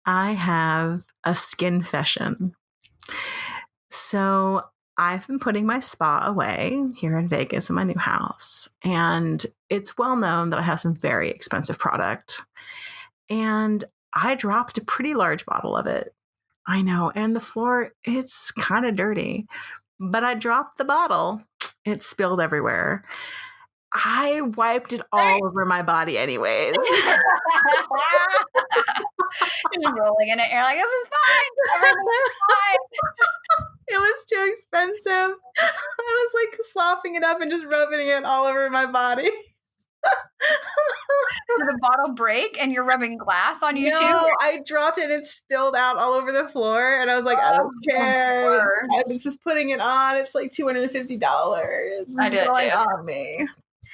I have a Skinfession. So I've been putting my spa away here in Vegas in my new house. And it's well known that I have some very expensive product. And I dropped a pretty large bottle of it. I know. And the floor, it's kind of dirty. But I dropped the bottle. It spilled everywhere. I wiped it all over my body anyways. You're just rolling in it. You're like, this is fine. Everything's fine. It was too expensive. I was like slopping it up and just rubbing it all over my body. Did the bottle break and you're rubbing glass on you too? No, I dropped it and it spilled out all over the floor. And I was like, I don't care. I was just putting it on. It's like $250. I do it too. On me.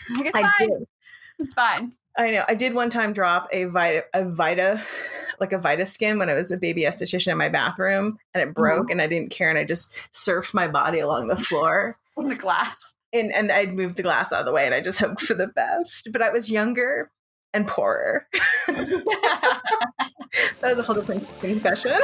It's fine. It's fine. I know. I did one time drop a Vita Skin when I was a baby esthetician in my bathroom, and it broke, and I didn't care, and I just surfed my body along the floor. On the glass. And I'd moved the glass out of the way, and I just hoped for the best. But I was younger and poorer. That was a whole different confession.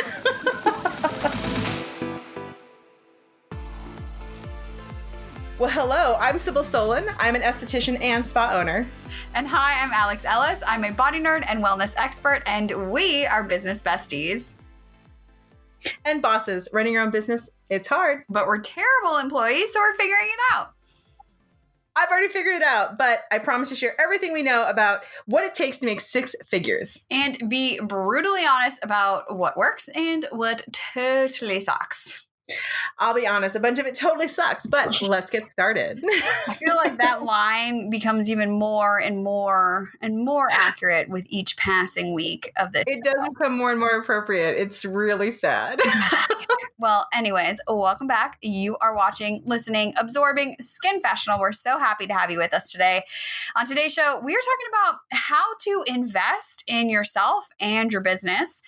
Well, hello, I'm Cybil Solon. I'm an esthetician and spa owner. And hi, I'm Alex Ellis. I'm a body nerd and wellness expert, and we are business besties. And bosses, running your own business, it's hard. But we're terrible employees, so we're figuring it out. I've already figured it out, but I promise to share everything we know about what it takes to make six figures. And be brutally honest about what works and what totally sucks. I'll be honest, a bunch of it totally sucks, but let's get started. I feel like that line becomes even more and more and more accurate with each passing week of the. It does become more and more appropriate. It's really sad. Well, anyways, welcome back. You are watching, listening, absorbing Skinfessional. We're so happy to have you with us today. On today's show, we are talking about how to invest in yourself and your business,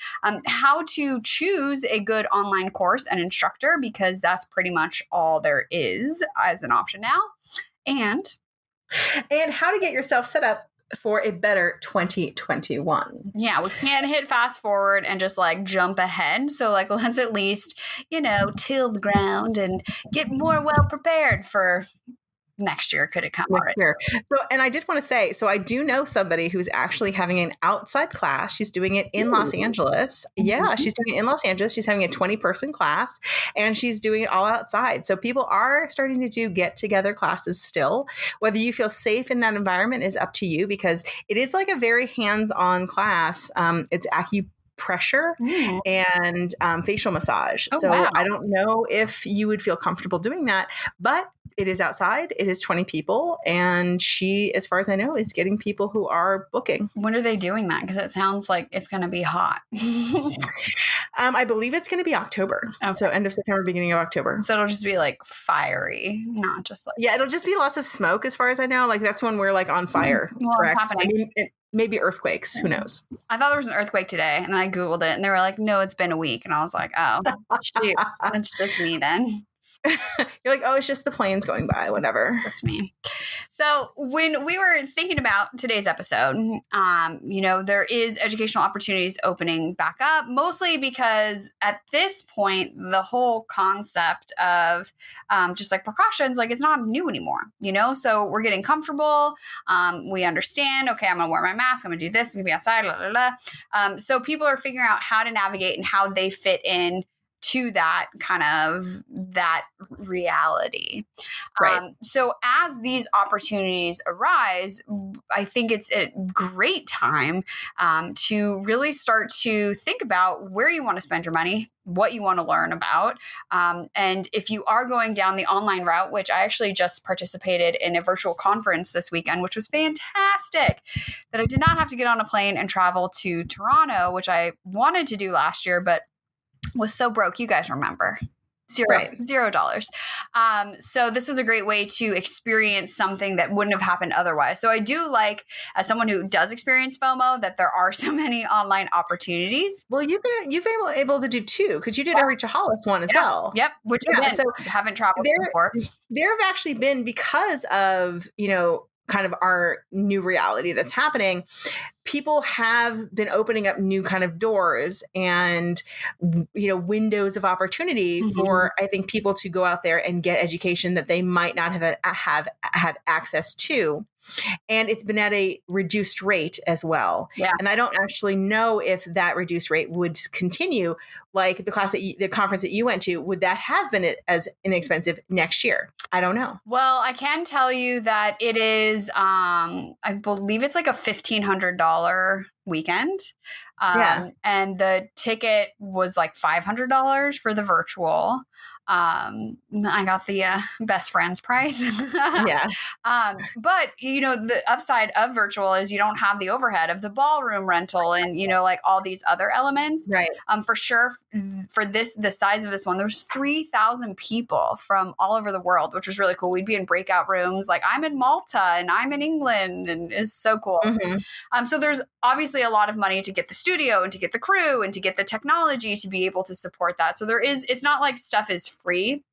how to choose a good online course and instructor, because that's pretty much all there is as an option now, and how to get yourself set up for a better 2021. Yeah, we can't hit fast forward and just like jump ahead. So like, let's at least, till the ground and get more well prepared for next year. Could it come already? Sure. So, and I did want to say, so I do know somebody who's actually having an outside class. She's doing it in Los Angeles. Yeah, she's doing it in Los Angeles. She's having a 20-person class, and she's doing it all outside. So people are starting to do get-together classes still. Whether you feel safe in that environment is up to you, because it is like a very hands-on class. It's acupressure and facial massage. Oh, so wow. I don't know if you would feel comfortable doing that, but it is outside. It is 20 people. And she, as far as I know, is getting people who are booking. When are they doing that? Because it sounds like it's going to be hot. I believe it's going to be October. Okay. So end of September, beginning of October. So it'll just be like fiery, not just like. Yeah, it'll just be lots of smoke as far as I know. Like that's when we're like on fire. Well, correct? Happening. I mean, maybe earthquakes. Who knows? I thought there was an earthquake today, and then I Googled it, and they were like, no, it's been a week. And I was like, oh, shoot, it's just me then. You're like, oh, it's just the planes going by, whatever. That's me. So when we were thinking about today's episode, there is educational opportunities opening back up, mostly because at this point, the whole concept of just like precautions, like it's not new anymore, So we're getting comfortable. We understand, okay, I'm going to wear my mask. I'm going to do this. It's going to be outside, blah, blah, blah. So people are figuring out how to navigate and how they fit in to that kind of that reality. Right. So as these opportunities arise, I think it's a great time to really start to think about where you want to spend your money, what you want to learn about. And if you are going down the online route, which I actually just participated in a virtual conference this weekend, which was fantastic, that I did not have to get on a plane and travel to Toronto, which I wanted to do last year, but was so broke. You guys remember. $0. So this was a great way to experience something that wouldn't have happened otherwise. So I do like, as someone who does experience FOMO, that there are so many online opportunities. Well, you've been able to do two, because you did a Rachel Hollis one as well. Yep. Which again, so haven't traveled before. There have actually been, because of, kind of our new reality that's happening, people have been opening up new kind of doors and, windows of opportunity for, I think, people to go out there and get education that they might not have had access to. And it's been at a reduced rate as well. Yeah. And I don't actually know if that reduced rate would continue, like the conference that you went to. Would that have been as inexpensive next year? I don't know. Well, I can tell you that it is, I believe it's like a $1,500 weekend. And the ticket was like $500 for the virtual. I got the best friends price. Yeah. But the upside of virtual is you don't have the overhead of the ballroom rental and like all these other elements. Right. For sure, for the size of this one, there's 3,000 people from all over the world, which was really cool. We'd be in breakout rooms. Like I'm in Malta and I'm in England, and it's so cool. So there's obviously a lot of money to get the studio and to get the crew and to get the technology to be able to support that. So it's not like stuff is free.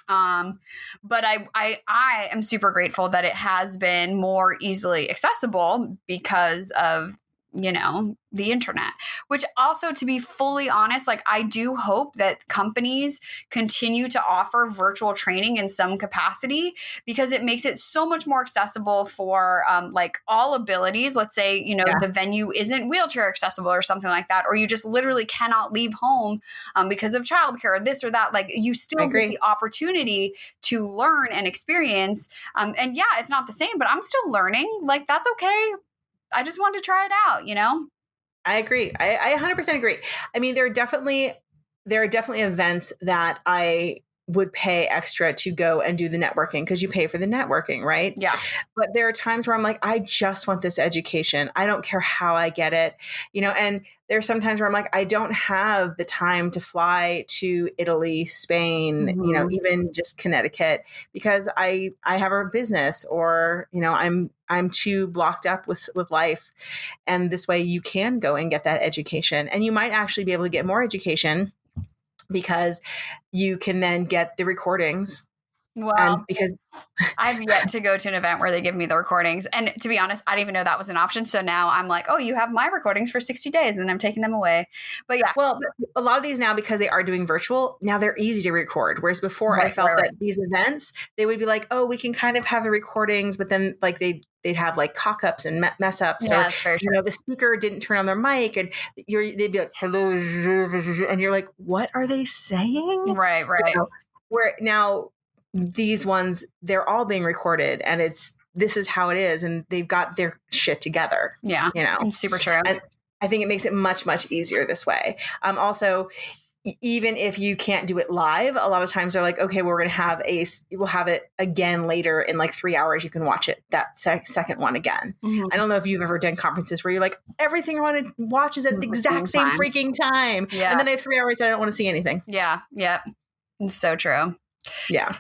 But I am super grateful that it has been more easily accessible because of, the internet, which also, to be fully honest, like I do hope that companies continue to offer virtual training in some capacity, because it makes it so much more accessible for like all abilities. Let's say, the venue isn't wheelchair accessible or something like that, or you just literally cannot leave home because of childcare or this or that. Like you still get the opportunity to learn and experience. And yeah, it's not the same, but I'm still learning. Like that's okay. I just wanted to try it out, I agree. I 100% agree. I mean, there are definitely events that I would pay extra to go and do the networking, because you pay for the networking, right? Yeah. But there are times where I'm like, I just want this education. I don't care how I get it, and there's sometimes where I'm like, I don't have the time to fly to Italy, Spain, even just Connecticut, because I have a business, or, I'm too blocked up with life. And this way you can go and get that education, and you might actually be able to get more education because you can then get the recordings. Well, and because I've yet to go to an event where they give me the recordings. And to be honest, I didn't even know that was an option. So now I'm like, oh, you have my recordings for 60 days and then I'm taking them away. But yeah. Well, a lot of these now, because they are doing virtual, now they're easy to record. Whereas before I felt that these events, they would be like, oh, we can kind of have the recordings, but then like they'd have like cock-ups and mess ups, or the speaker didn't turn on their mic, and they'd be like, hello, and you're like, what are they saying? Right. Where now these ones, they're all being recorded, and this is how it is, and they've got their shit together. Yeah. It's super true. And I think it makes it much, much easier this way. Also, even if you can't do it live, a lot of times they're like, okay, we'll have it again later in like 3 hours. You can watch it, that second one again. I don't know if you've ever done conferences where you're like, everything I want to watch is at the exact same freaking time. Yeah. And then I have 3 hours that I don't want to see anything. Yeah. It's so true. Yeah.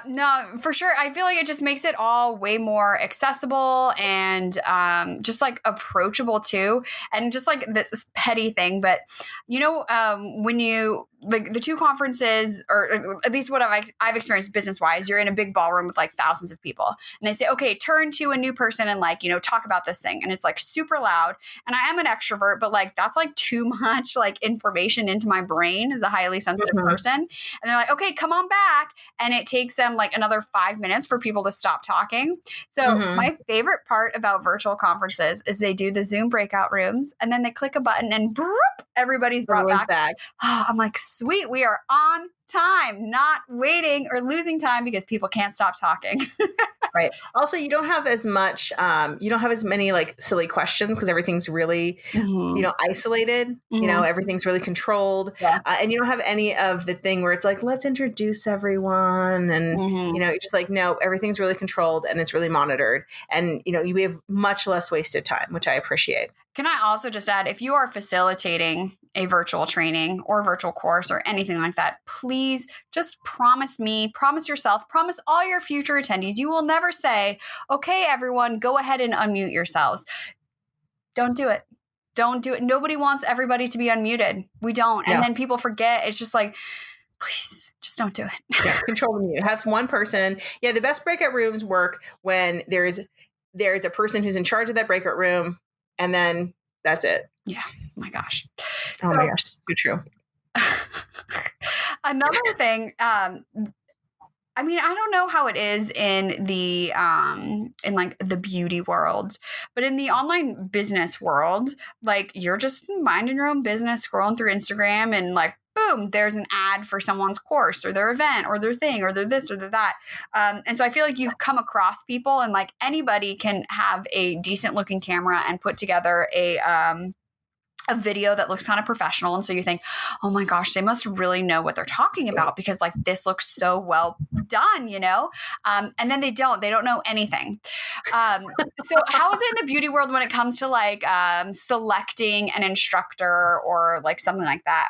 No, for sure. I feel like it just makes it all way more accessible and just like approachable too. And just like this petty thing, but when you like the two conferences, or at least what I've experienced business wise, you're in a big ballroom with like thousands of people, and they say, okay, turn to a new person and like, talk about this thing. And it's like super loud. And I am an extrovert, but like, that's like too much like information into my brain as a highly sensitive person. And they're like, okay, come on back. And it takes them like another 5 minutes for people to stop talking. So my favorite part about virtual conferences is they do the Zoom breakout rooms, and then they click a button and broop, everybody's brought back. Oh, I'm like, sweet, we are on time, not waiting or losing time because people can't stop talking. Right. Also, you don't have as much, you don't have as many like silly questions, because everything's really, isolated, everything's really controlled. Yeah. And you don't have any of the thing where it's like, let's introduce everyone. And, you're just like, no, everything's really controlled and it's really monitored. And, we have much less wasted time, which I appreciate. Can I also just add, if you are facilitating a virtual training or virtual course or anything like that, please just promise yourself, promise all your future attendees, you will never say, okay, everyone, go ahead and unmute yourselves. Don't do it. Don't do it. Nobody wants everybody to be unmuted. We don't. And then people forget. It's just like, please, just don't do it. Control the mute. Have one person. Yeah, the best breakout rooms work when there's there's a person who's in charge of that breakout room, and then that's it. Yeah. Oh my gosh. Oh my gosh, so true. Another thing, I mean, I don't know how it is in the in like the beauty world, but in the online business world, like you're just minding your own business, scrolling through Instagram, and like boom, there's an ad for someone's course or their event or their thing or their this or their that. And so I feel like you come across people, and like anybody can have a decent looking camera and put together a video that looks kind of professional. And so you think, oh my gosh, they must really know what they're talking about, because like this looks so well done, you know? And then they don't know anything. So how is it in the beauty world when it comes to like selecting an instructor or like something like that?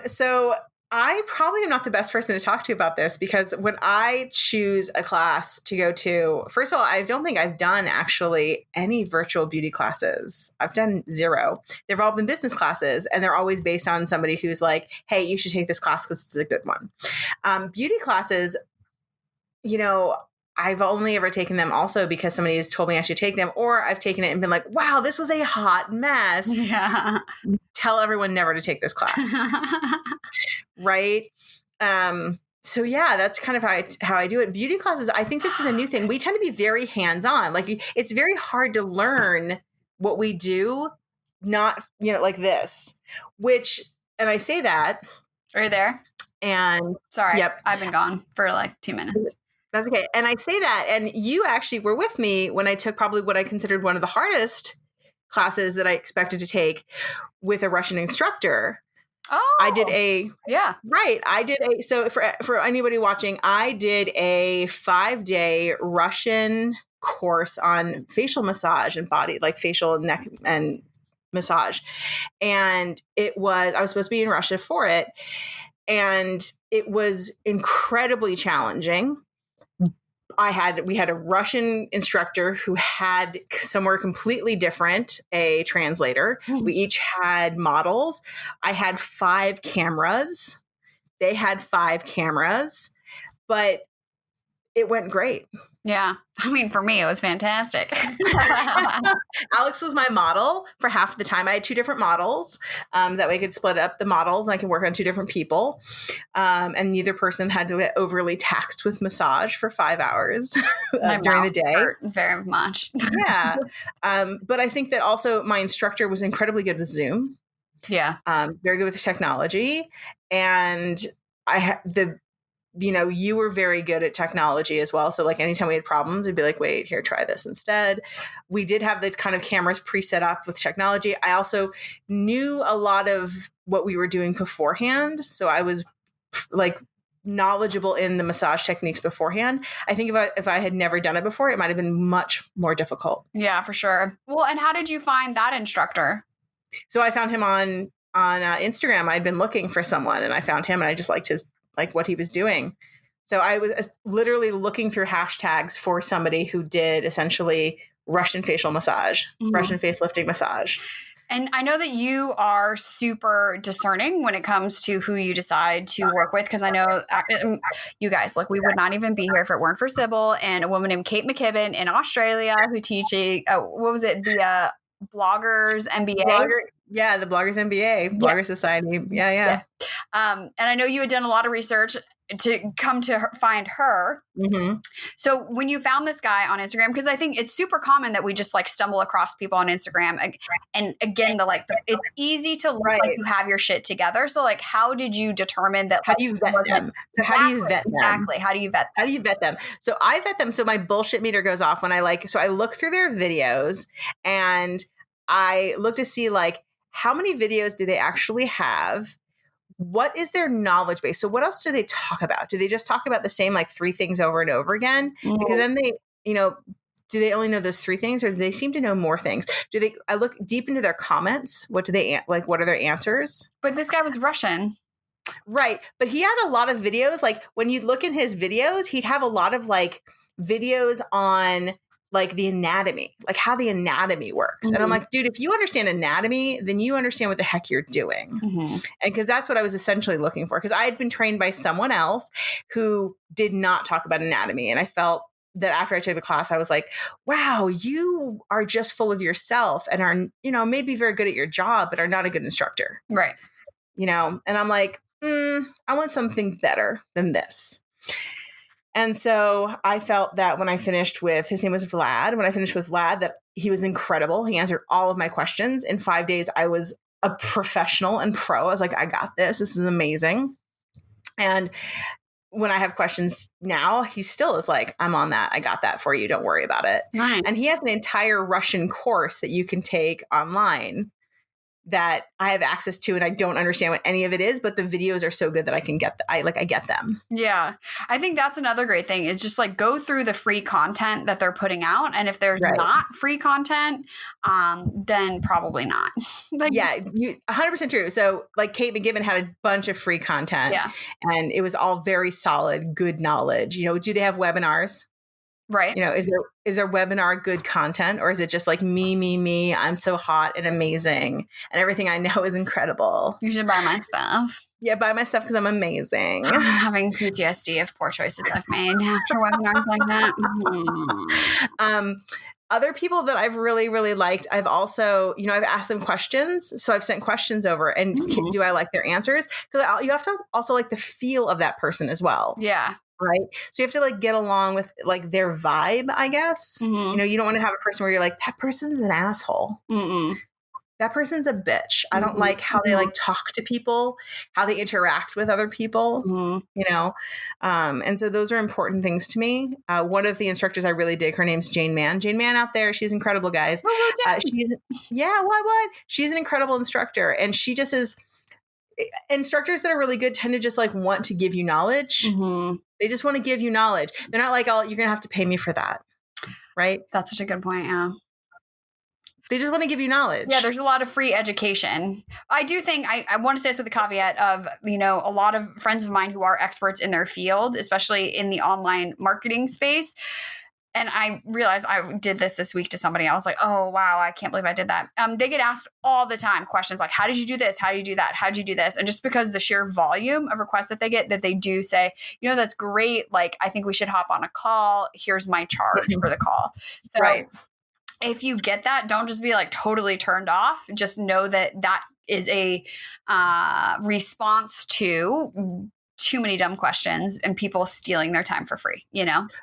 So I probably am not the best person to talk to about this, because when I choose a class to go to, first of all, I don't think I've done actually any virtual beauty classes. I've done 0. They've all been business classes, and they're always based on somebody who's like, hey, you should take this class because it's a good one. Beauty classes, you know, I've only ever taken them also because somebody has told me I should take them, or I've taken it and been like, wow, this was a hot mess. Yeah. Tell everyone never to take this class. Right. So yeah, that's kind of how I do it. Beauty classes, I think this is a new thing. We tend to be very hands-on. Like it's very hard to learn what we do, not, like this, and I say that. Are you there? And sorry, yep. I've been gone for like 2 minutes. That's okay. And I say that, and you actually were with me when I took probably what I considered one of the hardest classes that I expected to take with a Russian instructor. Oh, I did so for anybody watching, I did a 5-day Russian course on facial massage and body, like facial neck and massage. And I was supposed to be in Russia for it. And it was incredibly challenging. We had a Russian instructor who had somewhere completely different, a translator. We each had models. I had 5 cameras. They had 5 cameras, but it went great. Yeah. I mean, for me, it was fantastic. Alex was my model for half the time. I had 2 different models. That way I could split up the models and I could work on 2 different people. And neither person had to get overly taxed with massage for 5 hours during the day. Very much. Yeah. But I think that also my instructor was incredibly good with Zoom. Yeah. Very good with technology. And you were very good at technology as well. So like anytime we had problems, we'd be like, wait, here, try this instead. We did have the kind of cameras pre-set up with technology. I also knew a lot of what we were doing beforehand. So I was like knowledgeable in the massage techniques beforehand. I think if I had never done it before, it might have been much more difficult. Yeah, for sure. Well, and how did you find that instructor? So I found him on Instagram. I'd been looking for someone and I found him, and I just liked what he was doing. So I was literally looking through hashtags for somebody who did essentially Russian facial massage, Russian face lifting massage. And I know that you are super discerning when it comes to who you decide to work with, because I know you guys, look, we would not even be here if it weren't for Cybil and a woman named Kate McKibben in Australia who teaching, what was it? The Bloggers MBA. The Bloggers MBA, Blogger Society. Yeah. And I know you had done a lot of research to come to find her. Mm-hmm. So when you found this guy on Instagram, because I think it's super common that we just like stumble across people on Instagram, and again, it's easy to look like you have your shit together. So like, how did you determine that? How do you vet them? So how do you vet them? Exactly. How do you vet them? So I vet them. So my bullshit meter goes off when I look through their videos and I look to see like how many videos do they actually have? What is their knowledge base? So what else do they talk about? Do they just talk about the same like 3 things over and over again? Mm-hmm. Because then they, do they only know those 3 things, or do they seem to know more things? I look deep into their comments. What do they like? What are their answers? But this guy was Russian. Right. But he had a lot of videos. Like when you look in his videos, he'd have a lot of like videos on like the anatomy, like how the anatomy works. Mm-hmm. And I'm like, dude, if you understand anatomy, then you understand what the heck you're doing. Mm-hmm. And because that's what I was essentially looking for. Because I had been trained by someone else who did not talk about anatomy. And I felt that after I took the class, I was like, wow, you are just full of yourself and are, maybe very good at your job, but are not a good instructor. Right. And I'm like, I want something better than this. And so I felt that when I finished with, his name was Vlad, when I finished with Vlad, that he was incredible. He answered all of my questions. In 5 days, I was a professional and pro. I was like, I got this. This is amazing. And when I have questions now, he still is like, I'm on that. I got that for you. Don't worry about it. Nice. And he has an entire Russian course that you can take online that I have access to, and I don't understand what any of it is, but the videos are so good that I can get I get them. Yeah. I think that's another great thing. It's just like go through the free content that they're putting out. And if there's not free content, then probably not. Yeah, 100% true. So like Kate McGibbon had a bunch of free content, and it was all very solid, good knowledge. Do they have webinars? Right. Is their webinar good content, or is it just like me, I'm so hot and amazing and everything I know is incredible? You should buy my stuff. Yeah, buy my stuff because I'm amazing. I'm having PTSD of poor choices I've made after webinars like that. Other people that I've really, really liked, I've also, I've asked them questions. So I've sent questions over, and do I like their answers? Because you have to also like the feel of that person as well. Yeah. Right. So you have to like get along with like their vibe, I guess. You don't want to have a person where you're like, that person's an asshole. That person's a bitch. I don't like how they like talk to people, how they interact with other people, and so those are important things to me. One of the instructors I really dig, her name's Jane Mann. Jane Mann out there, she's incredible, guys. She's an incredible instructor, and she just is. Instructors that are really good tend to just like want to give you knowledge. They just want to give you knowledge. They're not like, oh, you're going to have to pay me for that. Right. That's such a good point. Yeah. They just want to give you knowledge. Yeah, there's a lot of free education. I do think I want to say this with the caveat of, a lot of friends of mine who are experts in their field, especially in the online marketing space. And I realized I did this week to somebody. I was like, oh, wow, I can't believe I did that. They get asked all the time questions like, how did you do this? How do you do that? How did you do this? And just because the sheer volume of requests that they get, that they do say, that's great. Like, I think we should hop on a call. Here's my charge for the call. So if you get that, don't just be like totally turned off. Just know that is a response to too many dumb questions and people stealing their time for free,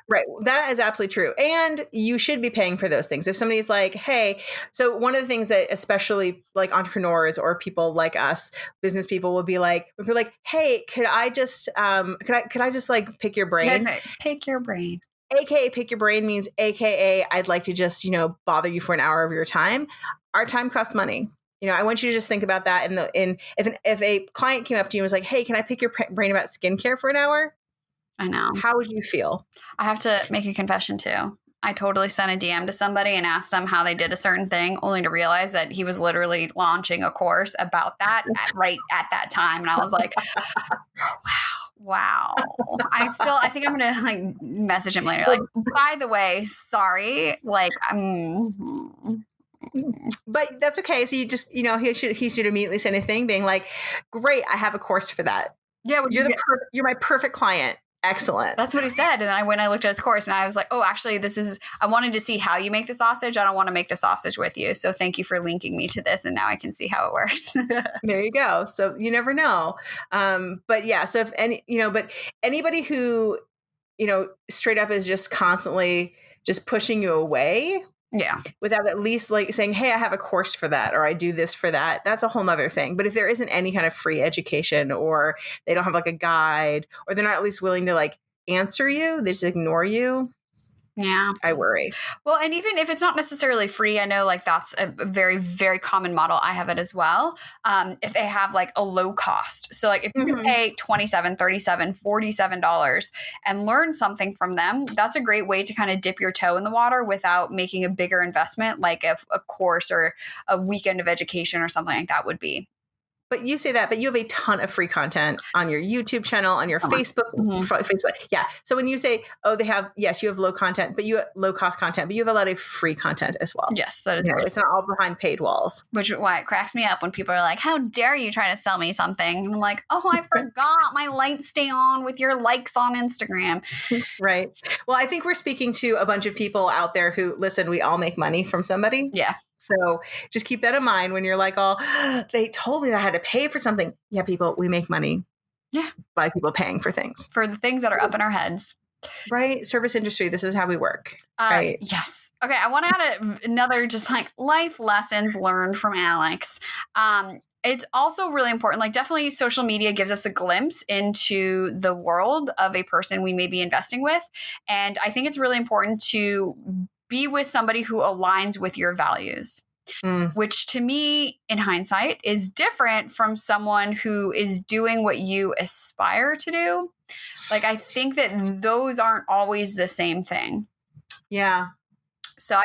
Right. That is absolutely true. And you should be paying for those things. If somebody's like, hey, so one of the things that especially like entrepreneurs or people like us, business people will be like, hey, could I just like pick your brain? Pick your brain. AKA pick your brain means AKA I'd like to just, bother you for an hour of your time. Our time costs money. I want you to just think about that. If a client came up to you and was like, hey, can I pick your brain about skincare for an hour? I know. How would you feel? I have to make a confession too. I totally sent a DM to somebody and asked them how they did a certain thing, only to realize that he was literally launching a course about that right at that time. And I was like, wow. I think I'm going to like message him later. Like, by the way, sorry. Like, but that's okay. So you just, he should immediately send a thing being like, great, I have a course for that. Yeah. You're my perfect client. Excellent. That's what he said. And then I looked at his course and I was like, oh, actually I wanted to see how you make the sausage. I don't want to make the sausage with you. So thank you for linking me to this. And now I can see how it works. There you go. So you never know. But yeah, so but anybody who, straight up is just constantly just pushing you away. Yeah. Without at least like saying, hey, I have a course for that, or I do this for that. That's a whole nother thing. But if there isn't any kind of free education, or they don't have like a guide, or they're not at least willing to like answer you, they just ignore you. Yeah. I worry. Well, and even if it's not necessarily free, I know like that's a very, very common model. I have it as well. If they have like a low cost. So like if you can pay $27, $37, $47 and learn something from them, that's a great way to kind of dip your toe in the water without making a bigger investment, like a course or a weekend of education or something like that would be. But you say that, but you have a ton of free content on your YouTube channel, on your Come on. Facebook. Mhm. Facebook. Yeah. So when you say, oh, they have, yes, you have low content, but you have low cost content, but you have a lot of free content as well. Yes, that is You know, right. it's not all behind paid walls. Which why it cracks me up when people are like, how dare you try to sell me something? And I'm like, oh, I forgot my lights stay on with your likes on Instagram. Right. Well, I think we're speaking to a bunch of people out there who, listen, we all make money from somebody. Yeah. So just keep that in mind when you're like, oh, they told me that I had to pay for something. Yeah, people, we make money. Yeah. By people paying for things. For the things that are up in our heads. Right. Service industry. This is how we work. Right. Yes. Okay. I want to add another just like life lessons learned from Alex. It's also really important. Like, definitely social media gives us a glimpse into the world of a person we may be investing with. And I think it's really important to be with somebody who aligns with your values. Which to me, in hindsight, is different from someone who is doing what you aspire to do. Like, I think that those aren't always the same thing. Yeah. So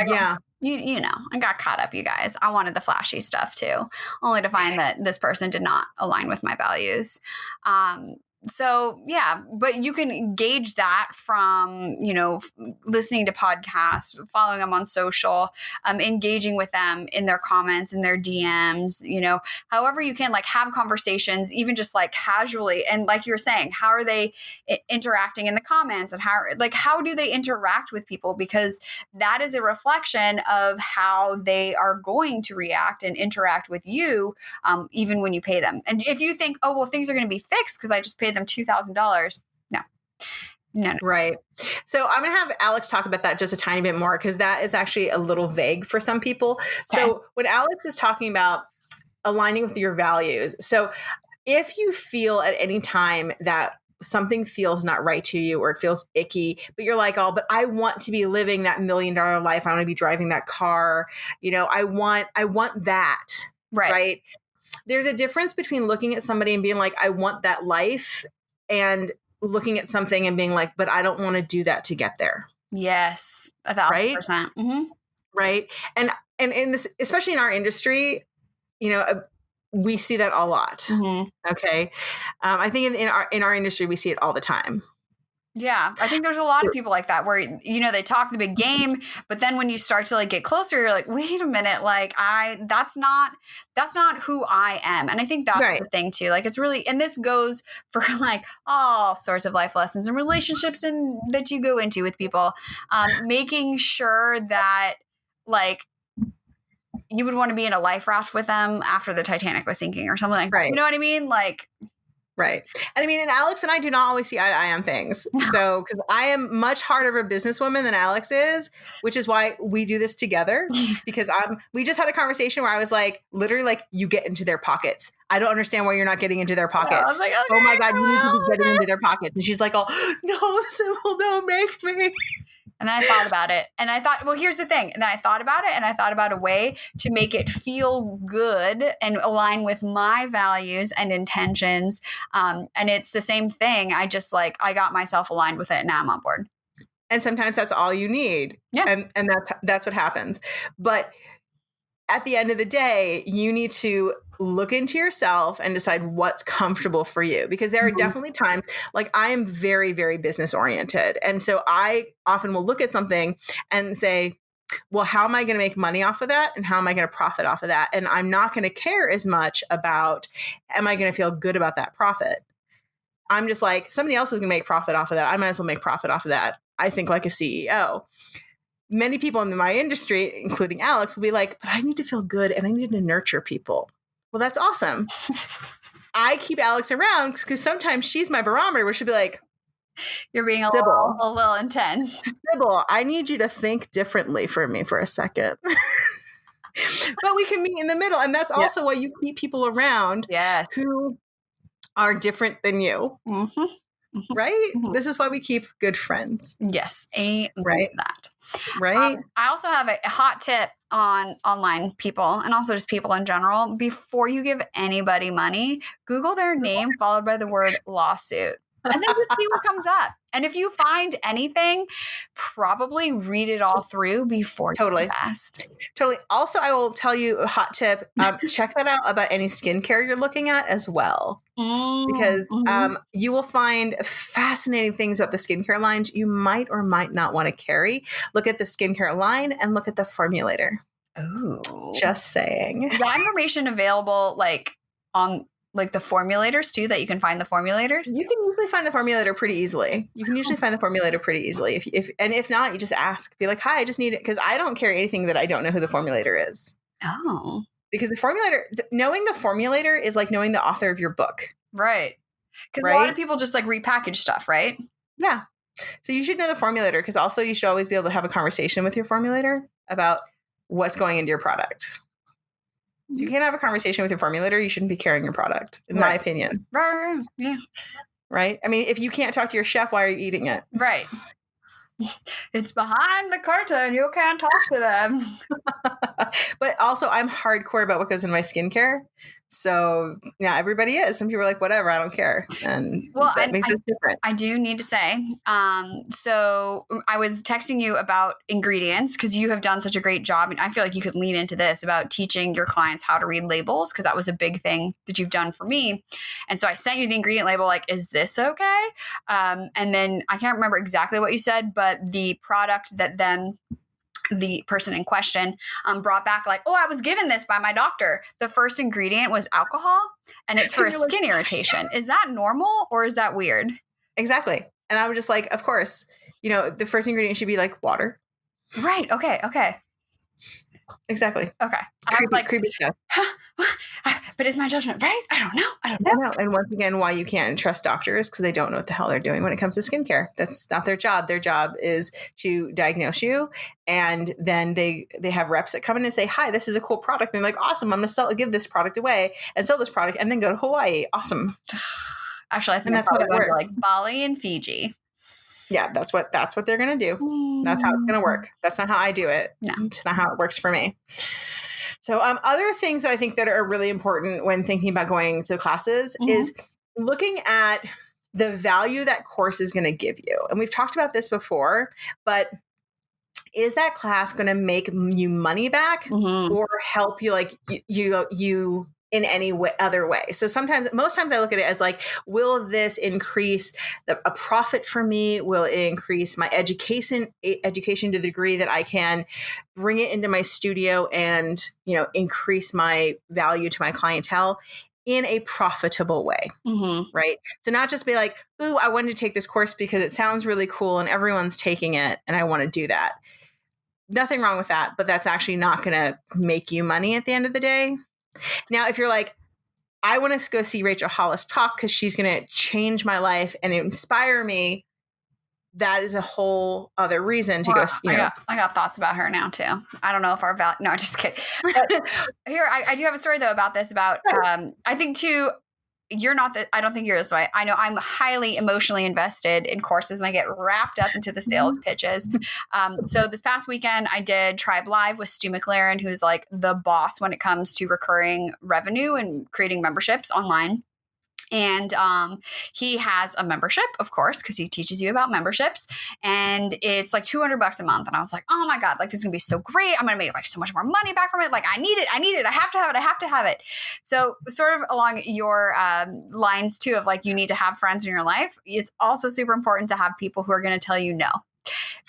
you know, I got caught up, you guys. I wanted the flashy stuff too, only to find that this person did not align with my values. So yeah, but you can gauge that from, you know, listening to podcasts, following them on social, engaging with them in their comments, in their DMs, you know, however you can, like, have conversations, even just like casually. And like you were saying, how are they interacting in the comments, and how do they interact with people? Because that is a reflection of how they are going to react and interact with you, even when you pay them. And if you think, oh, well, things are going to be fixed because I just paid them $2,000. No. Right. So I'm going to have Alex talk about that just a tiny bit more, because that is actually a little vague for some people. Okay. So when Alex is talking about aligning with your values, so if you feel at any time that something feels not right to you, or it feels icky, but you're like, oh, but I want to be living that $1 million life. I want to be driving that car. You know, I want that. Right. There's a difference between looking at somebody and being like, I want that life, and looking at something and being like, but I don't want to do that to get there. Yes. 1,000%. Right. Mm-hmm. Right. And in this, especially in our industry, you know, we see that a lot. Mm-hmm. Okay. I think in our industry, we see it all the time. Yeah, I think there's a lot of people like that where, you know, they talk the big game, but then when you start to like get closer, you're like, wait a minute, like that's not who I am. And I think that's the thing too. Like, it's really, and this goes for like all sorts of life lessons and relationships and that you go into with people, making sure that like you would want to be in a life raft with them after the Titanic was sinking or something like that. You know what I mean? Like, right. And I mean, and Alex and I do not always see eye to eye on things. No. So, because I am much harder of a businesswoman than Alex is, which is why we do this together. Because we just had a conversation where I was like, literally, like, you get into their pockets. I don't understand why you're not getting into their pockets. Yeah, I was like, okay, oh my God, you need to be getting into their pockets. And she's like, oh, no, Cybil, don't make me. And then I thought about it, and I thought, well, here's the thing. And then I thought about it, and I thought about a way to make it feel good and align with my values and intentions. And it's the same thing. I just I got myself aligned with it, and now I'm on board. And sometimes that's all you need. Yeah. And that's what happens. But at the end of the day, you need to look into yourself and decide what's comfortable for you, because there are definitely times, like, I am very, very business oriented. And so I often will look at something and say, well, how am I going to make money off of that? And how am I going to profit off of that? And I'm not going to care as much about, am I going to feel good about that profit? I'm just like, somebody else is going to make profit off of that. I might as well make profit off of that. I think like a CEO. Many people in my industry, including Alex, will be like, but I need to feel good and I need to nurture people. Well, that's awesome. I keep Alex around because sometimes she's my barometer where she'll be like, you're being a little intense. Cybil, I need you to think differently for me for a second. But we can meet in the middle. And that's also why you keep people around who are different than you. Mm-hmm. Mm-hmm. Right? Mm-hmm. This is why we keep good friends. Yes. Right. That. Right. I also have a hot tip on online people, and also just people in general. Before you give anybody money, Google their name followed by the word lawsuit. And then just see what comes up. And if you find anything, probably read it all through before you invest. Totally. Also, I will tell you a hot tip. Check that out about any skincare you're looking at as well. Because you will find fascinating things about the skincare lines you might or might not want to carry. Look at the skincare line and look at the formulator. Oh, just saying. Is that information available like on like the formulators too, that you can find the formulators? You can usually find the formulator pretty easily. If not, you just ask. Be like, hi, I just need it. Because I don't carry anything that I don't know who the formulator is. Oh. Because knowing the formulator is like knowing the author of your book. Right. Because a lot of people just like repackage stuff, right? Yeah. So you should know the formulator, because also you should always be able to have a conversation with your formulator about what's going into your product. If you can't have a conversation with your formulator, you shouldn't be carrying your product, in my opinion. Right. Yeah. Right? I mean, if you can't talk to your chef, why are you eating it? Right. It's behind the curtain. You can't talk to them. But also, I'm hardcore about what goes in my skincare. So, yeah, everybody is. Some people are like, whatever, I don't care. And that makes it different. I do need to say, so I was texting you about ingredients because you have done such a great job. And I feel like you could lean into this about teaching your clients how to read labels, because that was a big thing that you've done for me. And so I sent you the ingredient label, like, is this okay? And then I can't remember exactly what you said, but the product that then the person in question brought back like, oh, I was given this by my doctor. The first ingredient was alcohol, and it's for a skin irritation. Is that normal or is that weird? Exactly. And I was just like, of course, the first ingredient should be like water. Right. Okay. Exactly. Okay. Creepy stuff. But is my judgment right? I don't know. And once again, why you can't trust doctors, because they don't know what the hell they're doing when it comes to skincare. That's not their job. Their job is to diagnose you, and then they have reps that come in and say, "Hi, this is a cool product." And they're like, "Awesome, I'm going to give this product away and sell this product, and then go to Hawaii." Awesome. Actually, I think that's probably going to like Bali and Fiji. Yeah, that's what they're going to do. That's how it's going to work. That's not how I do it. No. It's not how it works for me. So other things that I think that are really important when thinking about going to classes is looking at the value that course is going to give you. And we've talked about this before, but is that class going to make you money back or help you, like you in any other way? So most times I look at it as like, will this increase a profit for me? Will it increase my education to the degree that I can bring it into my studio and, increase my value to my clientele in a profitable way, right? So not just be like, ooh, I wanted to take this course because it sounds really cool and everyone's taking it and I want to do that. Nothing wrong with that, but that's actually not going to make you money at the end of the day. Now, if you're like, I want to go see Rachel Hollis talk because she's going to change my life and inspire me, that is a whole other reason to go. I got thoughts about her now too. I don't know if our value. No, just kidding. But here, I do have a story though about this. About I think too. You're not that. I don't think you're this way. I know I'm highly emotionally invested in courses, and I get wrapped up into the sales pitches. So this past weekend, I did Tribe Live with Stu McLaren, who's like the boss when it comes to recurring revenue and creating memberships online. And he has a membership, of course, because he teaches you about memberships, and it's like $200 a month. And I was like, oh my God, like this is gonna be so great. I'm gonna make like so much more money back from it. Like I need it. I have to have it. So sort of along your lines too of like, you need to have friends in your life. It's also super important to have people who are going to tell you no.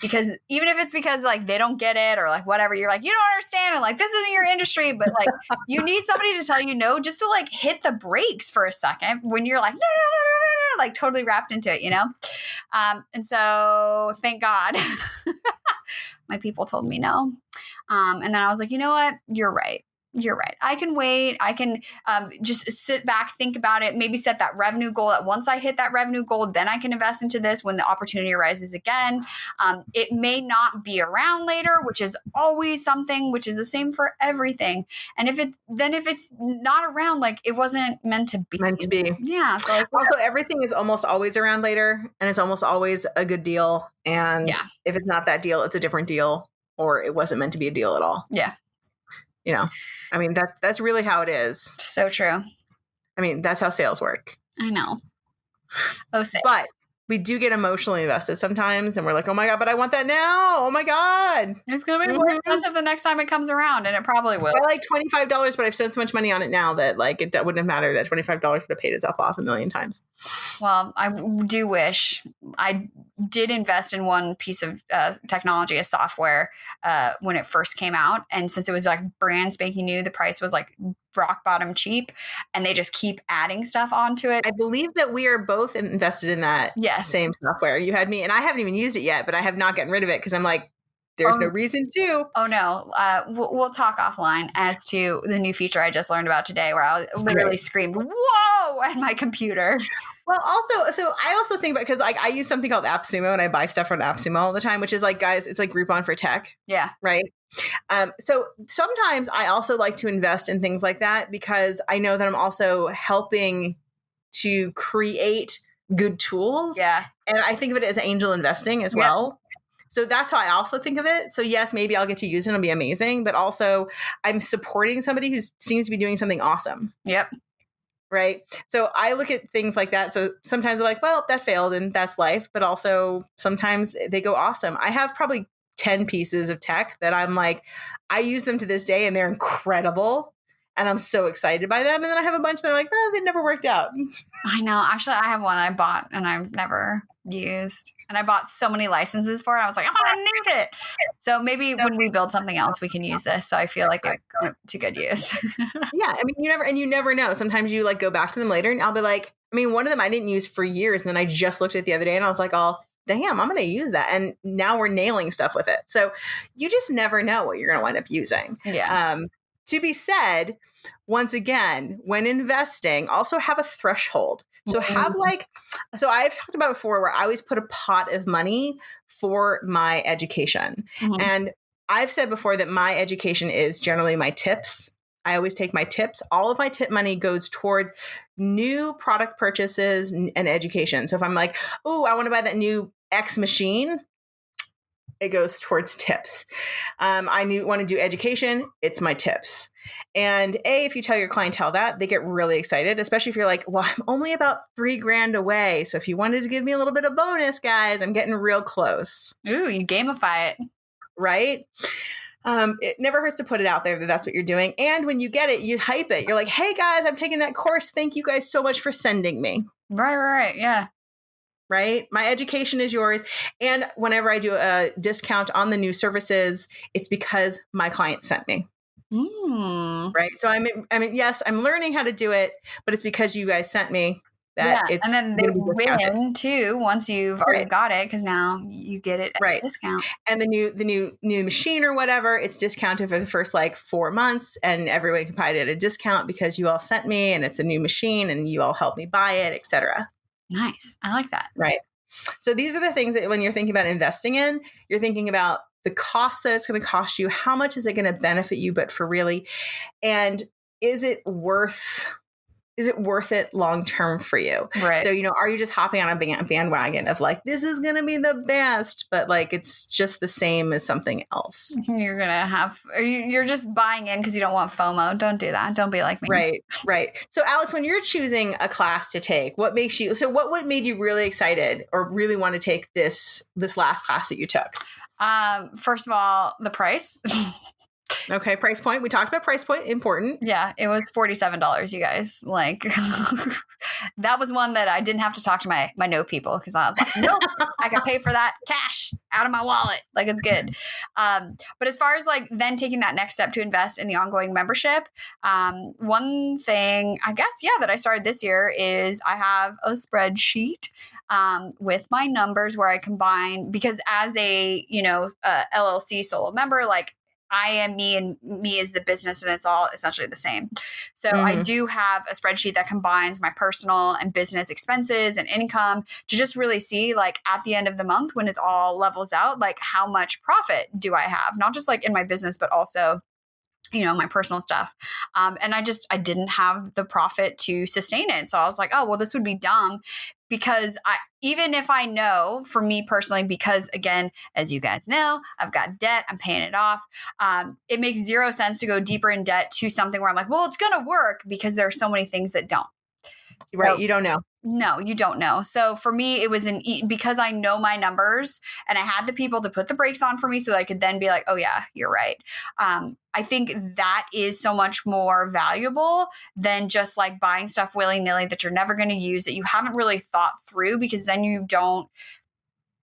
Because even if it's because like they don't get it or like whatever, you're like, you don't understand, and like this isn't your industry, but like you need somebody to tell you no, just to like hit the brakes for a second when you're like no, like totally wrapped into it, and so thank God my people told me no, and then I was like, you know what, you're right. I can wait. I can just sit back, think about it, maybe set that revenue goal that once I hit that revenue goal, then I can invest into this when the opportunity arises again. It may not be around later, which is always something, which is the same for everything. And if it's not around, like it wasn't meant to be. Yeah. So like, also, everything is almost always around later, and it's almost always a good deal. And if it's not that deal, it's a different deal, or it wasn't meant to be a deal at all. Yeah. I mean, that's really how it is. So true. I mean, that's how sales work. I know. Oh, same. But we do get emotionally invested sometimes, and we're like, oh my God, but I want that now. Oh my God. It's going to be more expensive the next time it comes around, and it probably will. I like $25, but I've spent so much money on it now that like it wouldn't have mattered. That $25 would have paid itself off a million times. Well, I do wish I did invest in one piece of technology, a software, when it first came out. And since it was like brand spanking new, the price was like rock bottom cheap, and they just keep adding stuff onto it. I believe that we are both invested in that same software. You had me, and I haven't even used it yet, but I have not gotten rid of it because I'm like, there's no reason to. Oh, no. We'll talk offline as to the new feature I just learned about today, where I literally screamed, whoa, at my computer. Well, also, so I also think about, because like I use something called AppSumo, and I buy stuff from AppSumo all the time, which is like, guys, it's like Groupon for tech. Yeah. Right. So sometimes I also like to invest in things like that because I know that I'm also helping to create good tools. Yeah. And I think of it as angel investing as well. So that's how I also think of it. So yes, maybe I'll get to use it and it'll be amazing, but also I'm supporting somebody who seems to be doing something awesome. Yep. Right. So I look at things like that. So sometimes they're like, well, that failed and that's life. But also sometimes they go awesome. I have probably 10 pieces of tech that I'm like, I use them to this day and they're incredible. And I'm so excited by them. And then I have a bunch that are like, well, they never worked out. I know. Actually, I have one I bought and I've never used. And I bought so many licenses for it. I was like, oh, I need it. So maybe when we build something else, we can use this. So I feel like they're to good use. Yeah. I mean, you never know. Sometimes you like go back to them later and I'll be like, I mean, one of them I didn't use for years. And then I just looked at it the other day and I was like, oh, damn, I'm going to use that. And now we're nailing stuff with it. So you just never know what you're going to wind up using. Yeah. To be said, once again, when investing, also have a threshold. So so I've talked about before where I always put a pot of money for my education. Mm-hmm. And I've said before that my education is generally my tips. I always take my tips. All of my tip money goes towards new product purchases and education. So if I'm like, oh, I want to buy that new X machine, it goes towards tips. I want to do education, it's my tips. And if you tell your clientele that, they get really excited, especially if you're like, well, I'm only about $3,000 away. So if you wanted to give me a little bit of bonus, guys, I'm getting real close. Ooh, you gamify it. Right? It never hurts to put it out there that that's what you're doing. And when you get it, you hype it. You're like, hey, guys, I'm taking that course. Thank you guys so much for sending me. Right. Yeah. Right? My education is yours. And whenever I do a discount on the new services, it's because my client sent me. Right? So I mean, yes, I'm learning how to do it, but it's because you guys sent me that it's. And then they win too once you've already got it, because now you get it at a discount. And the new machine or whatever, it's discounted for the first like 4 months, and everybody can buy it at a discount because you all sent me, and it's a new machine, and you all helped me buy it, etc. Nice. I like that. Right. So these are the things that when you're thinking about investing in, you're thinking about the cost that it's going to cost you. How much is it going to benefit you, but for really? And is it worth it long-term for you? Right. So, are you just hopping on a bandwagon of like, this is going to be the best, but like, it's just the same as something else. You're just buying in because you don't want FOMO. Don't do that. Don't be like me. Right. So Alex, when you're choosing a class to take, what made you really excited or really want to take this last class that you took? First of all, the price. Okay, price point. We talked about price point. Important. Yeah, it was $47, you guys. Like, that was one that I didn't have to talk to my no people, because I was like, nope, I can pay for that cash out of my wallet. Like, it's good. But as far as like then taking that next step to invest in the ongoing membership, one thing I guess, that I started this year is I have a spreadsheet with my numbers where I combine, because as a LLC solo member, like, I am me and me is the business, and it's all essentially the same. So I do have a spreadsheet that combines my personal and business expenses and income to just really see, like, at the end of the month when it's all levels out, like, how much profit do I have? Not just like in my business, but also my personal stuff. And I didn't have the profit to sustain it. So I was like, oh, well, this would be dumb, because even if I know, for me personally, because again, as you guys know, I've got debt, I'm paying it off. It makes zero sense to go deeper in debt to something where I'm like, well, it's going to work, because there are so many things that don't. Right. You don't know. No, you don't know. So for me, it was because I know my numbers and I had the people to put the brakes on for me so that I could then be like, oh, yeah, you're right. I think that is so much more valuable than just like buying stuff willy nilly that you're never going to use, that you haven't really thought through, because then you don't.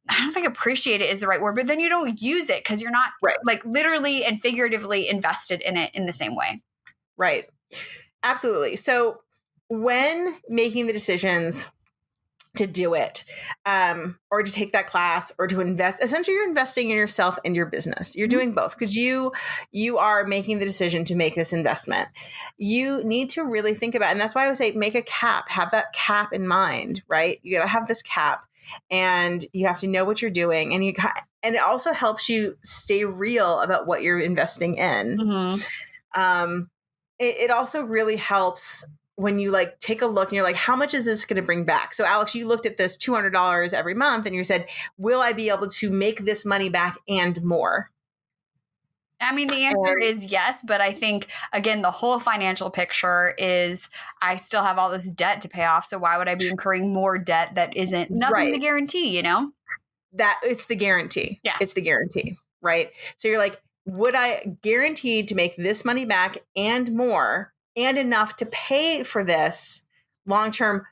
I don't think appreciate it is the right word, but then you don't use it because you're not Right. like literally and figuratively invested in it in the same way. Right. Absolutely. So when making the decisions to do it, or to take that class or to invest, essentially you're investing in yourself and your business. You're doing both because you are making the decision to make this investment. You need to really think about, and that's why I would say make a cap, have that cap in mind, right? You got to have this cap and you have to know what you're doing, and and it also helps you stay real about what you're investing in. Mm-hmm. It also really helps when you like take a look and you're like, how much is this going to bring back? So Alex, you looked at this $200 every month and you said, will I be able to make this money back and more? I mean, the answer is yes, but I think, again, the whole financial picture is I still have all this debt to pay off. So why would I be incurring more debt that isn't nothing to Right. guarantee, you know? That it's the guarantee. Yeah. It's the guarantee. Right. So you're like, would I guarantee to make this money back and more and enough to pay for this long term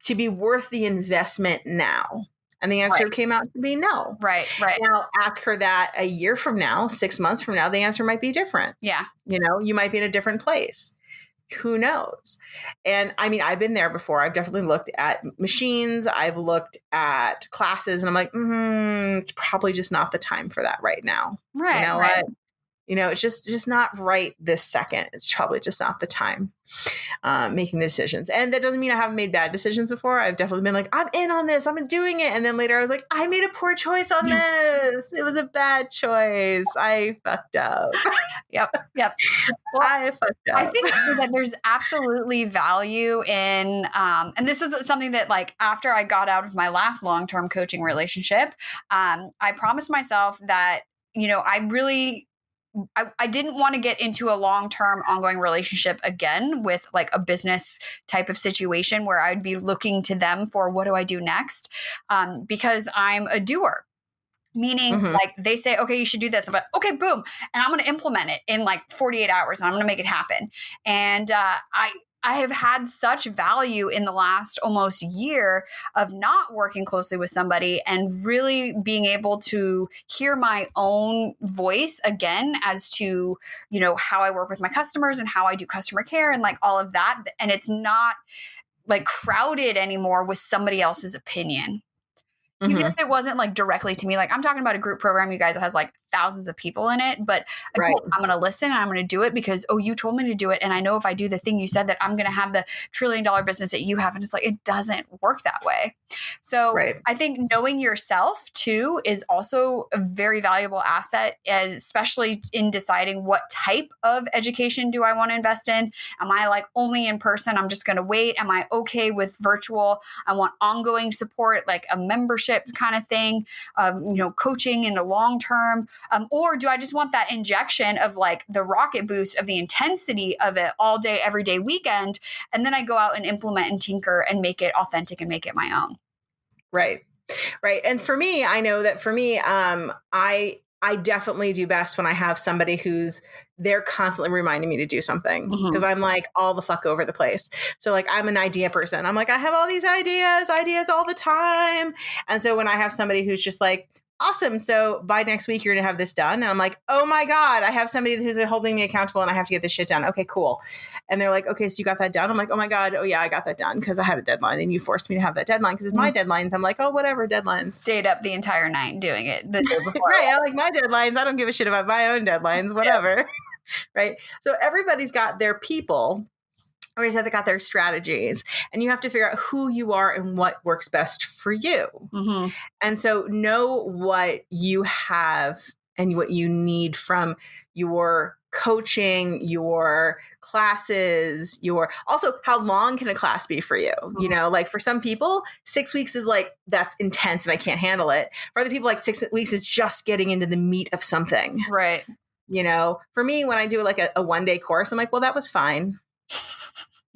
to be worth the investment now? And the answer came out to be no. Right. Now, ask her that a year from now, 6 months from now, the answer might be different. Yeah. You might be in a different place. Who knows? And I mean, I've been there before. I've definitely looked at machines. I've looked at classes and I'm like, it's probably just not the time for that right now. Right. You know right. what? It's just not right this second. It's probably just not the time. Making the decisions. And that doesn't mean I haven't made bad decisions before. I've definitely been like, I'm in on this. I'm doing it. And then later I was like, I made a poor choice on this. It was a bad choice. I fucked up. Yep. Well, I fucked up. I think that there's absolutely value in, and this is something that like after I got out of my last long-term coaching relationship, I promised myself that, I didn't want to get into a long-term ongoing relationship again with like a business type of situation where I'd be looking to them for what do I do next? Because I'm a doer. Meaning like they say, okay, you should do this. I'm like, okay, boom. And I'm going to implement it in like 48 hours and I'm going to make it happen. And I have had such value in the last almost year of not working closely with somebody and really being able to hear my own voice again as to, how I work with my customers and how I do customer care and like all of that. And it's not like crowded anymore with somebody else's opinion. Even if it wasn't like directly to me, like I'm talking about a group program, you guys, that has like thousands of people in it, but again, I'm going to listen and I'm going to do it because, you told me to do it. And I know if I do the thing you said that I'm going to have the $1 trillion business that you have. And it's like, it doesn't work that way. So I think knowing yourself too is also a very valuable asset, especially in deciding what type of education do I want to invest in? Am I like only in person? I'm just going to wait. Am I okay with virtual? I want ongoing support, like a membership kind of thing, coaching in the long term. Or do I just want that injection of like the rocket boost of the intensity of it all day, every day, weekend? And then I go out and implement and tinker and make it authentic and make it my own. Right. And for me, I know that for me, I definitely do best when I have somebody they're constantly reminding me to do something because I'm like all the fuck over the place. So like I'm an idea person. I'm like, I have all these ideas all the time. And so when I have somebody who's just like, awesome. So by next week, you're going to have this done. And I'm like, oh my God, I have somebody who's holding me accountable and I have to get this shit done. Okay, cool. And they're like, okay, so you got that done? I'm like, oh my God. Oh yeah, I got that done because I had a deadline and you forced me to have that deadline because it's my deadlines. I'm like, oh, whatever, deadlines. Stayed up the entire night doing it the day before. Right. I like my deadlines. I don't give a shit about my own deadlines, whatever. Yeah. Right. So everybody's got their people. Or is that they got their strategies, and you have to figure out who you are and what works best for you. And so know what you have and what you need from your coaching, your classes, also how long can a class be for you? Like for some people, 6 weeks is like, that's intense and I can't handle it. For other people, like 6 weeks is just getting into the meat of something. Right. For me, when I do like a 1-day course, I'm like, well, that was fine.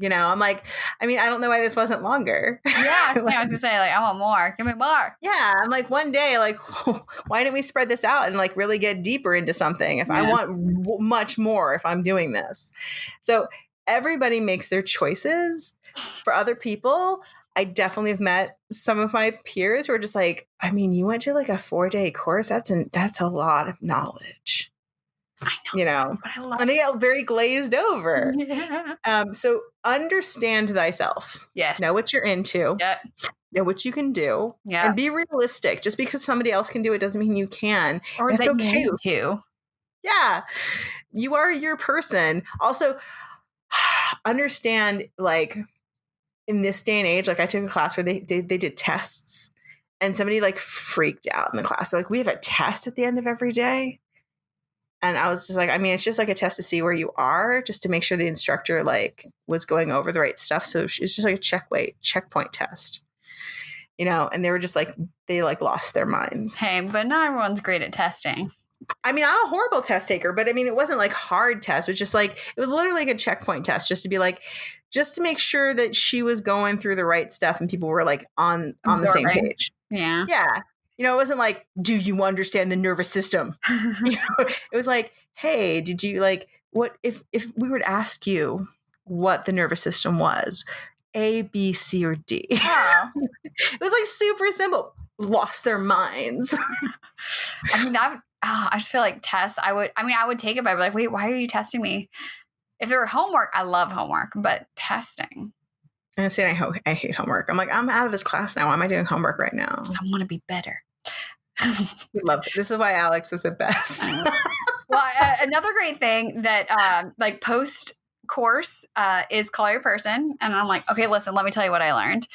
I'm like, I mean, I don't know why this wasn't longer. Yeah, I was gonna say, like, I want more. Give me more. Yeah, I'm like, one day, like, why didn't we spread this out and like really get deeper into something? If I want much more, if I'm doing this, so everybody makes their choices. For other people, I definitely have met some of my peers who are just like, I mean, you went to like a 4-day course. That's a lot of knowledge. I know, but I love and they get very glazed over. Yeah. So understand thyself. Yes. Know what you're into. Yep. Know what you can do. Yeah. And be realistic. Just because somebody else can do it doesn't mean you can. Or that's that okay. you need to. Yeah. You are your person. Also, understand, like, in this day and age, like I took a class where they did tests and somebody like freaked out in the class. They're like, we have a test at the end of every day. And I was just like, I mean, it's just like a test to see where you are, just to make sure the instructor like was going over the right stuff. So it's just like a checkpoint test, and they were just like, they like lost their minds. Hey, but not everyone's great at testing. I mean, I'm a horrible test taker, but I mean, it wasn't like hard test. It was just like, it was literally like a checkpoint test just to be like, just to make sure that she was going through the right stuff and people were like on the same page. Yeah. Yeah. It wasn't like, do you understand the nervous system? It was like, hey, did you like, what if we were to ask you what the nervous system was, A, B, C, or D? Wow. It was like super simple. Lost their minds. I mean, I just feel like tests, I would take it, but I'd be like, wait, why are you testing me? If there were homework, I love homework, but testing. And I say I hate homework. I'm like, I'm out of this class now. Why am I doing homework right now? I want to be better. We love it. This is why Alex is the best. Well, another great thing that like post course is call your person. And I'm like, okay, listen, let me tell you what I learned.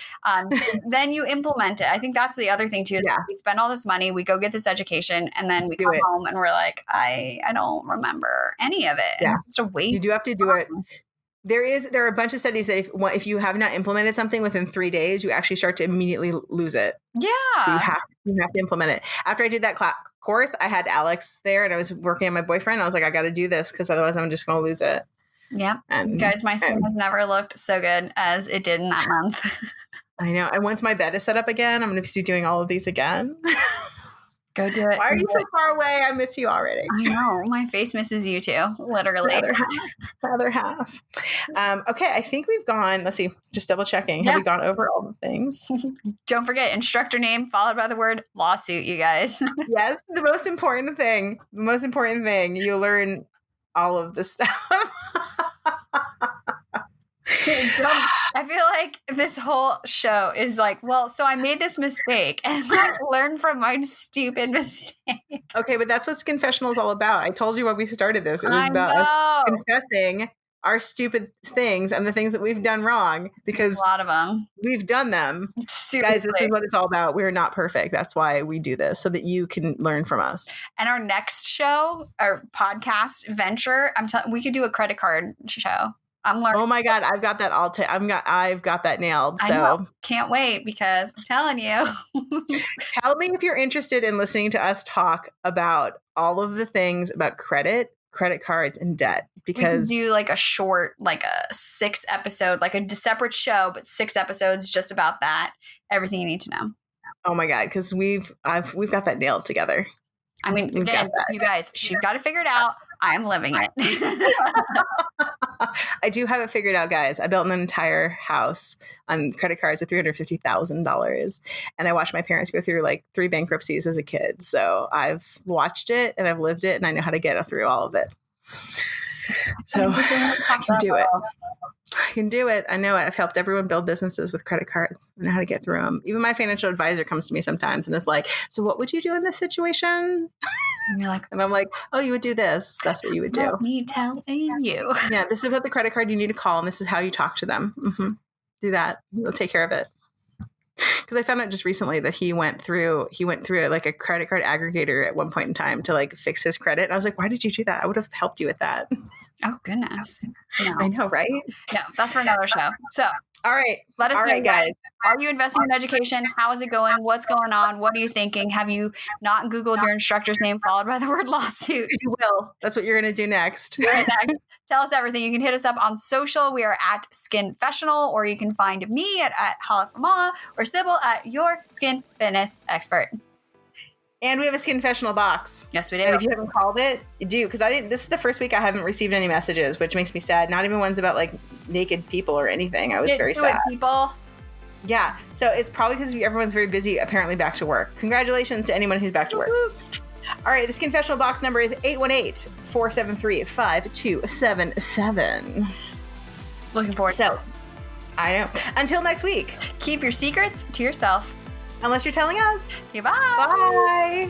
Then you implement it. I think that's the other thing too. Yeah. We spend all this money, we go get this education, and then we come home and we're like, I don't remember any of it. Yeah. It's just a waste. You do have to do it. There are a bunch of studies that if you have not implemented something within 3 days, you actually start to immediately lose it. Yeah. So you have to implement it. After I did that course, I had Alex there and I was working on my boyfriend. I was like, I got to do this because otherwise I'm just going to lose it. Yeah. Guys, my skin has never looked so good as it did in that month. I know. And once my bed is set up again, I'm going to be doing all of these again. Go do it. Why are you so far away? I miss you already. I know. My face misses you too, literally. Other half. Okay, I think we've gone, let's see, just double checking. Yeah. Have we gone over all the things? Don't forget, instructor name followed by the word lawsuit, you guys. Yes, the most important thing. You learn all of the stuff. I feel like this whole show is like, well, so I made this mistake and I learned from my stupid mistake. Okay, but that's what Skinfessional is all about. I told you when we started this. It was about us confessing our stupid things and the things that we've done wrong, because a lot of them. We've done them. Seriously. Guys, this is what it's all about. We're not perfect. That's why we do this, so that you can learn from us. And our next show, our podcast venture, we could do a credit card show. I'm learning. Oh my God, I've got that I've got that nailed. So can't wait, because I'm telling you. Tell me if you're interested in listening to us talk about all of the things about credit cards, and debt. Because we can do like a short, like a 6 episode, like a separate show, but 6 episodes just about that. Everything you need to know. Oh my God, because we've got that nailed together. I mean, again, you guys, she's got to figure it out. I'm living it. I do have it figured out, guys. I built an entire house on credit cards with $350,000. And I watched my parents go through like 3 bankruptcies as a kid. So I've watched it and I've lived it, and I know how to get through all of it. So I can do it. I can do it. I know it. I've helped everyone build businesses with credit cards. I know how to get through them. Even my financial advisor comes to me sometimes and is like, so what would you do in this situation? And you're like, and I'm like, oh, you would do this. That's what you would do. Me telling you. Yeah, this is about the credit card you need to call, and this is how you talk to them. Mm-hmm. Do that. They'll take care of it. Because I found out just recently that he went through like a credit card aggregator at one point in time to like fix his credit. And I was like, why did you do that? I would have helped you with that. Oh, goodness. No. I know, right? No, that's for another show. So All right. let us All know, right, guys. Are you investing in education? How is it going? What's going on? What are you thinking? Have you not Googled your instructor's name followed by the word lawsuit? You will. That's what you're going to do next. Tell us everything. You can hit us up on social. We are at Skinfessional, or you can find me at Hala Famala or Cybil at Your Skin Fitness Expert. And we have a Skinfessional box. Yes, we do. And if you haven't called it, do, because this is the first week I haven't received any messages, which makes me sad. Not even ones about like naked people or anything. I was very sad. People. Yeah. So it's probably because everyone's very busy, apparently back to work. Congratulations to anyone who's back to work. All right. The Skinfessional box number is 818-473-5277. Looking forward. So, I know. Until next week. Keep your secrets to yourself. Unless you're telling us. Okay, bye. Bye.